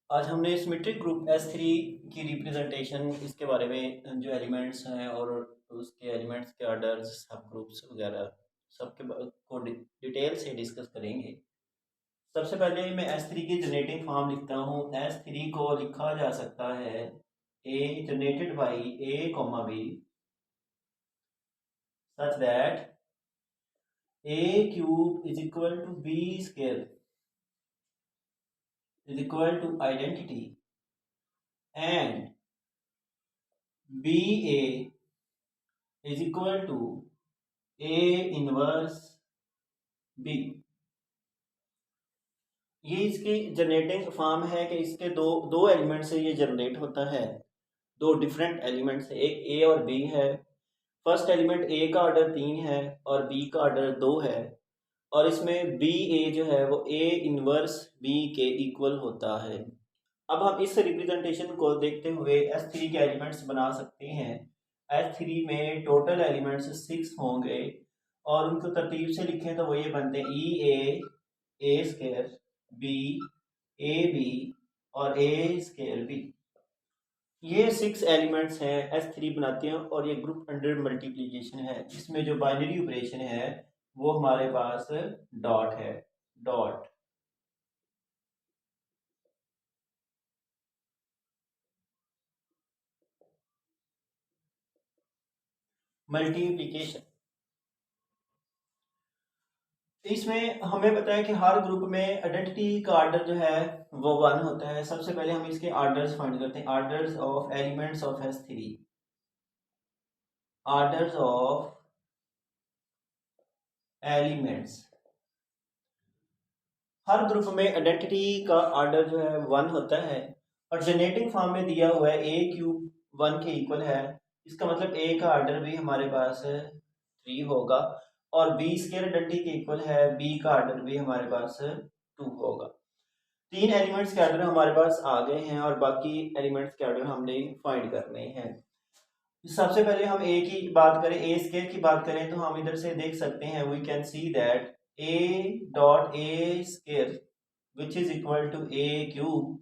आज हमने symmetric group S3 की रिप्रेजेंटेशन इसके बारे में जो एलिमेंट्स हैं और उसके एलिमेंट्स के ऑर्डर्स सब ग्रुप्स वगैरह को डिटेल से डिस्कस करेंगे। सबसे पहले मैं S3 की जनरेटिंग फॉर्म लिखता हूँ। S3 को लिखा जा सकता है A generated by A comma B such that A cube is equal to B square is equal to identity and BA is equal to A inverse B। ये इसकी जनरेटिंग फॉर्म है कि इसके दो दो एलिमेंट से ये जनरेट होता है। दो डिफरेंट एलिमेंट्स, एक A और B है। फर्स्ट एलिमेंट A का ऑर्डर 3 है और B का ऑर्डर 2 है और इसमें BA जो है वो A इनवर्स B के इक्वल होता है। अब हम इस रिप्रेजेंटेशन को देखते हुए S3 के एलिमेंट्स बना सकते हैं। S3 में टोटल एलिमेंट्स 6 होंगे और उनको तरतीब से लिखें तो वो ये बनते हैं ए स्क्वायर बी ए बी और ए स्क्वायर बी। ये 6 एलिमेंट्स हैं S3 बनाते हैं और ये ग्रुप अंडर मल्टीप्लिकेशन है। इसमें जो बाइनरी ऑपरेशन है वो हमारे पास डॉट है, डॉट मल्टीप्लिकेशन। इसमें हमें पता है कि हर ग्रुप में आइडेंटिटी का ऑर्डर जो है वो 1 होता है। सबसे पहले हम इसके ऑर्डर्स फाइंड करते हैं। Orders of elements of S3, orders of elements. Her group में आइडेंटिटी का ऑर्डर जो है 1 होता है और जनरेटिंग फॉर्म में दिया हुआ है A क्यूब 1 के इक्वल है। इसका मतलब A का ऑर्डर भी हमारे पास 3 होगा और B स्क्वायर आइडेंटिटी के इक्वल है, B का ऑर्डर भी हमारे पास 2 होगा। 3 एलिमेंट्स के ऑर्डर हमारे पास आ गए हैं और बाकी एलिमेंट्स के ऑर्डर हमने फाइंड करने हैं। सबसे पहले हम ए की बात करें, ए स्क्वायर की बात करें तो हम इधर से देख सकते हैं, we can see that A dot A square which is equal to A cube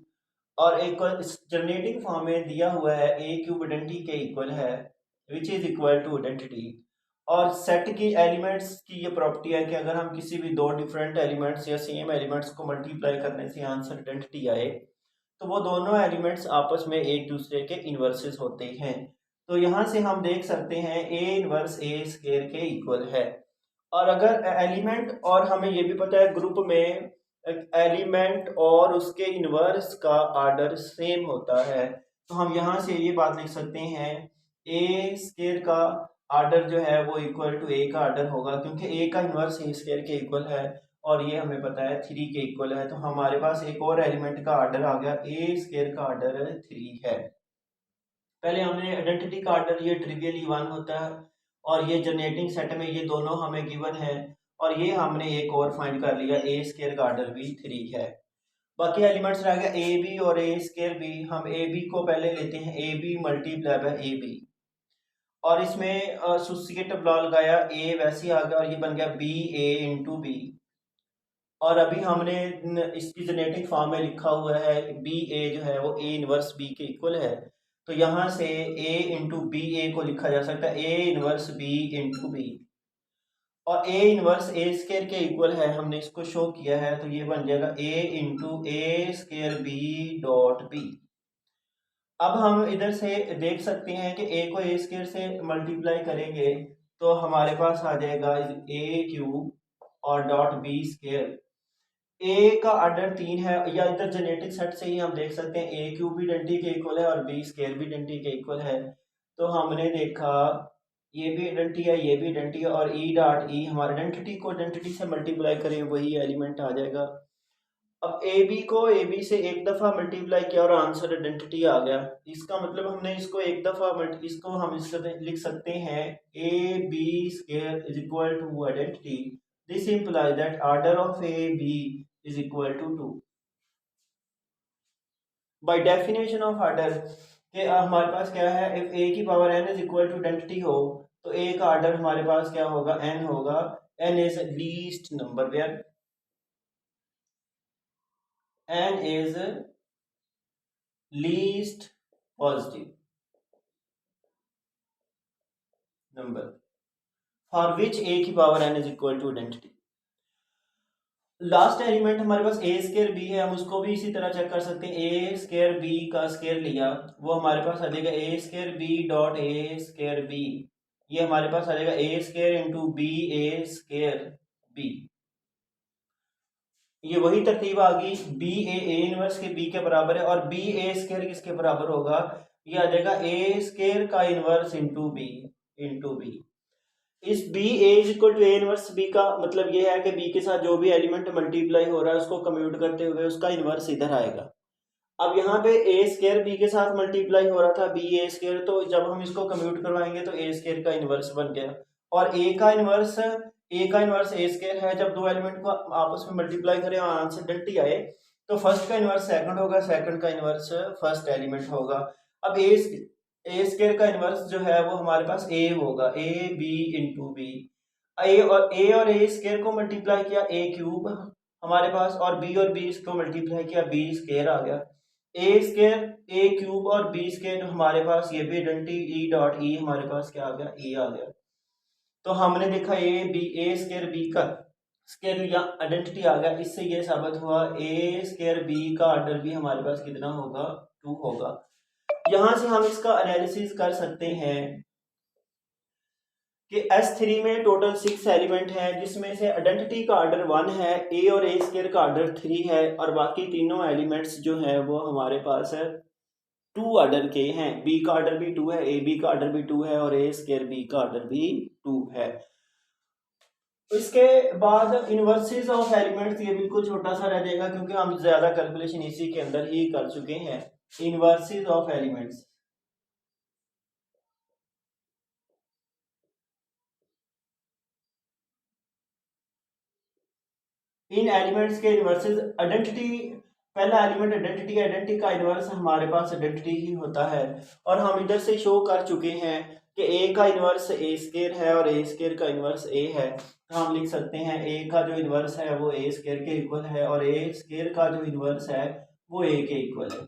और एक जनरेटिंग फॉर्म में दिया हुआ है ए क्यूब आइडेंटिटी के इक्वल है which is equal to identity. और सेट की एलिमेंट्स की ये प्रॉपर्टी है कि अगर हम किसी भी दो डिफरेंट एलिमेंट्स या सेम एलिमेंट्स को मल्टीप्लाई करने से आंसर आइडेंटिटी आए तो वो दोनों एलिमेंट्स आपस में एक दूसरे के इन्वर्सेस होते हैं। तो यहाँ से हम देख सकते हैं ए इनवर्स ए स्क्वायर के इक्वल है। और अगर एलिमेंट, और हमें ये भी पता है ग्रुप में एलिमेंट और उसके इनवर्स का ऑर्डर सेम होता है, तो हम यहाँ से ये बात लिख सकते हैं ए स्क्वायर का ऑर्डर जो है वो इक्वल टू ए का ऑर्डर होगा क्योंकि ए का इनवर्स ए स्क्वायर के इक्वल है और ये हमें पता है 3 के इक्वल है। तो हमारे पास एक और एलिमेंट का ऑर्डर आ गया, ए स्क्वायर का ऑर्डर 3 है। पहले हमने आइडेंटिटी का ऑर्डर ये ट्रिवियली 1 होता है और ये जनरेटिंग सेट में ये दोनों हमें गिवन है और ये हमने एक और फाइंड कर लिया, ए स्क्वायर का ऑर्डर भी 3 है। बाकी एलिमेंट्स रह गया ए बी और ए स्क्वायर बी। हम ए बी को पहले लेते हैं, A B multiply by A B और इसमें सुस्सिएट लॉ लगाया, ए वैसे ही आ गया और ये बन गया बी ए इंटू बी। और अभी हमने इसकी जेनेटिक फॉर्म में लिखा हुआ है बी ए जो है वो ए इनवर्स बी के इक्वल है। तो यहाँ से ए इंटू बी ए को लिखा जा सकता है A inverse B into B और ए इनवर्स ए स्क्वायर के इक्वल है, हमने इसको शो किया है। तो ये बन जाएगा ए इंटू ए स्क्वायर बी डॉट बी। अब हम इधर से देख सकते हैं कि ए को ए स्क्वायर से मल्टीप्लाई करेंगे तो हमारे पास आ जाएगा ए क्यूब और डॉट बी स्क्वायर। ए का ऑर्डर 3 है या इधर जेनेटिक सेट से ही हम देख सकते हैं ए क्यूब भी आइडेंटिटी के इक्वल है और बी स्क्वायर भी आइडेंटिटी के इक्वल है। तो हमने देखा ये भी आइडेंटिटी है, ये भी आइडेंटिटी है और ई डॉट ई हमारे आइडेंटिटी को आइडेंटिटी से मल्टीप्लाई करें वही एलिमेंट आ जाएगा। अब ए बी को ए बी से एक दफ़ा मल्टीप्लाई किया और आंसर आइडेंटिटी आ गया। इसका मतलब हमने इसको एक दफ़ा इसको हम इसको लिख सकते हैं A B square is equal to identity. This implies that order of A B is equal to 2। By definition of order के हमारे पास क्या है, इफ ए की power N is equal to identity हो तो ए का ऑर्डर हमारे पास क्या होगा, एन होगा। N is least number where n is least positive number for which A की power n is equal to identity. Last element हमारे पास ए स्केयर बी है, हम उसको भी इसी तरह चेक कर सकते हैं। ए स्केयर बी का स्केयर लिया, वो हमारे पास आ जाएगा A square B dot A square B. ये हमारे पास आ जाएगा A square into B A square B. ये वही तरतीब आ गई, बी ए इनवर्स के बी के बराबर है, और बी ए स्केयर किसके बराबर होगा, ये आ जाएगा ए स्केयर का इनवर्स इंटू बी। इस B A is equal to A inverse B का मतलब ये है कि बी के साथ जो भी एलिमेंट मल्टीप्लाई हो रहा है उसको कम्यूट करते हुए उसका इनवर्स इधर आएगा। अब यहाँ पे ए स्केयर बी के साथ मल्टीप्लाई हो रहा था बी ए स्केयर, तो जब हम इसको कम्यूट करवाएंगे तो ए स्केयर का इनवर्स बन गया, और ए का इनवर्स ए स्केयर है। जब दो एलिमेंट को आपस में मल्टीप्लाई करें और आंसर आइडेंटिटी आए तो फर्स्ट का इनवर्स सेकंड होगा, सेकंड का इनवर्स फर्स्ट एलिमेंट होगा। अब ए स्केयर का इनवर्स जो है वो हमारे पास ए होगा, ए बी इंटू बी। ए और ए स्केयर को मल्टीप्लाई किया ए क्यूब हमारे पास, और बी इसको मल्टीप्लाई किया बी स्केयर आ गया। ए स्केयर ए क्यूब और बी स्केयर हमारे पास ये भी आइडेंटिटी ई डॉट ई हमारे पास क्या आ गया, ई आ गया। तो हमने देखा ए स्केयर बी का स्केयर लिया, आइडेंटिटी आ गया। इससे ये साबित हुआ ए स्केयर बी का ऑर्डर भी हमारे पास कितना होगा, 2 होगा। यहां से हम इसका एनालिसिस कर सकते हैं कि S3 में टोटल 6 एलिमेंट हैं, जिसमें से आइडेंटिटी का ऑर्डर 1 है, ए और ए स्केयर का ऑर्डर 3 है, और बाकी तीनों एलिमेंट्स जो है वो हमारे पास है 2 ऑर्डर के हैं। बी का ऑर्डर भी 2 है, ए बी का ऑर्डर भी 2 है, और ए स्केयर बी का ऑर्डर भी 2 है। इसके बाद इनवर्सेस ऑफ एलिमेंट्स ये बिल्कुल छोटा सा रह जाएगा क्योंकि हम ज्यादा कैलकुलेशन इसी के अंदर ही कर चुके हैं। Inverses of elements, in elements के इनवर्सेस आइडेंटिटी, पहला एलिमेंट आइडेंटिटी का इनवर्स हमारे पास आइडेंटिटी ही होता है, और हम इधर से शो कर चुके हैं कि ए का इनवर्स ए स्केयर है और ए स्केयर का इनवर्स ए है। तो हम लिख सकते हैं ए का जो इनवर्स है वो ए स्केयर के इक्वल है, और ए स्केयर का जो इनवर्स है वो ए के इक्वल है।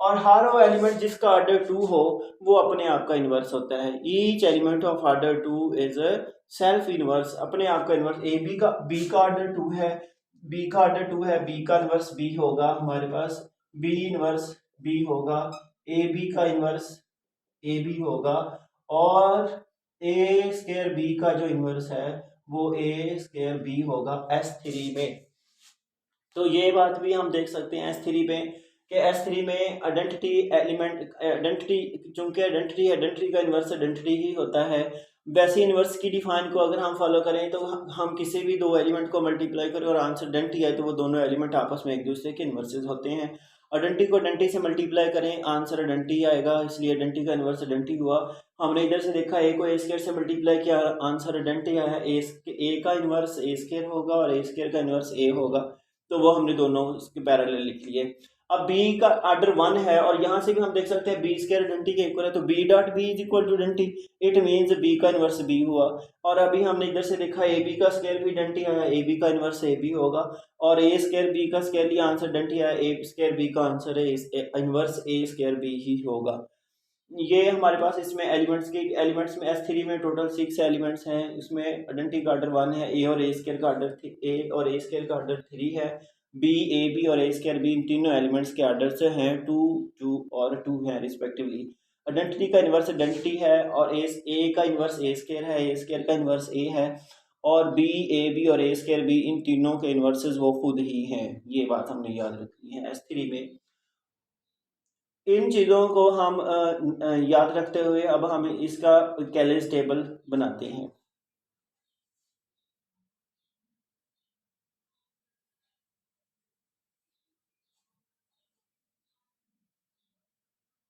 और हर वो एलिमेंट जिसका ऑर्डर 2 हो वो अपने आप का इनवर्स होता है। Each element of order 2 is self inverse, अपने आप का इनवर्स। बी का ऑर्डर 2 है, बी का ऑर्डर 2 है, बी का इनवर्स बी होगा हमारे पास, बी इनवर्स बी होगा, ए बी का इनवर्स ए बी होगा, और ए स्केयर बी का जो इनवर्स है वो ए स्केयर बी होगा S3 में। तो ये बात भी हम देख सकते हैं S3 में कि S3 में आइडेंटिटी चूंकि आइडेंटिटी का इनवर्स आइडेंटिटी ही होता है। वैसे इनवर्स की डिफाइन को अगर हम फॉलो करें तो हम किसी भी दो एलिमेंट को मल्टीप्लाई करें और आंसर आइडेंटिटी आए तो वो दोनों एलिमेंट आपस में एक दूसरे के इनवर्सेस होते हैं। आइडेंटिटी को आइडेंटिटी से मल्टीप्लाई करें आंसर आइडेंटिटी आएगा, इसलिए आइडेंटिटी का इनवर्स आइडेंटिटी हुआ। हमने इधर से देखा ए को ए स्केयर से मल्टीप्लाई किया, आंसर आइडेंटिटी आया, ए का इनवर्स ए स्केयर होगा और ए स्केयर का इनवर्स ए होगा, तो वो हमने दोनों उसके पैरेलल लिख लिए। अब बी का ऑर्डर 1 है, और यहाँ से भी हम देख सकते हैं बी स्केयर आइडेंटिटी के इक्वल है, तो B dot B is equal to identity, it means B का इनवर्स बी हुआ। और अभी हमने इधर से देखा ए बी का स्केयर भी आइडेंटिटी आया, ए बी का इनवर्स ए बी होगा, और ए स्केयर बी का स्केयर लिया आंसर आइडेंटिटी आया, ए स्केयर बी का आंसर है इनवर्स ए स्केयर बी ही होगा। ये हमारे पास इसमें एलिमेंट्स में S3 में टोटल 6 एलिमेंट्स हैं, इसमें आइडेंटिटी का ऑर्डर 1 है, ए और ए स्केयर का ऑर्डर ए और ए स्केयर का ऑर्डर 3 है, बी ए बी और ए स्केयर बी इन तीनों एलिमेंट्स के ऑर्डर से हैं 2 2 और 2 हैं रिस्पेक्टिवली। आइडेंटिटी का इनवर्स आइडेंटिटी है, और ए का इनवर्स ए स्केयर है, ए स्केयर का इनवर्स ए है, और बी ए बी और ए स्केयर बी इन तीनों के इनवर्सेस वो खुद ही हैं। ये बात हमने याद रखनी है S3 में। इन चीज़ों को हम याद रखते हुए अब हम इसका कैलेज टेबल बनाते हैं।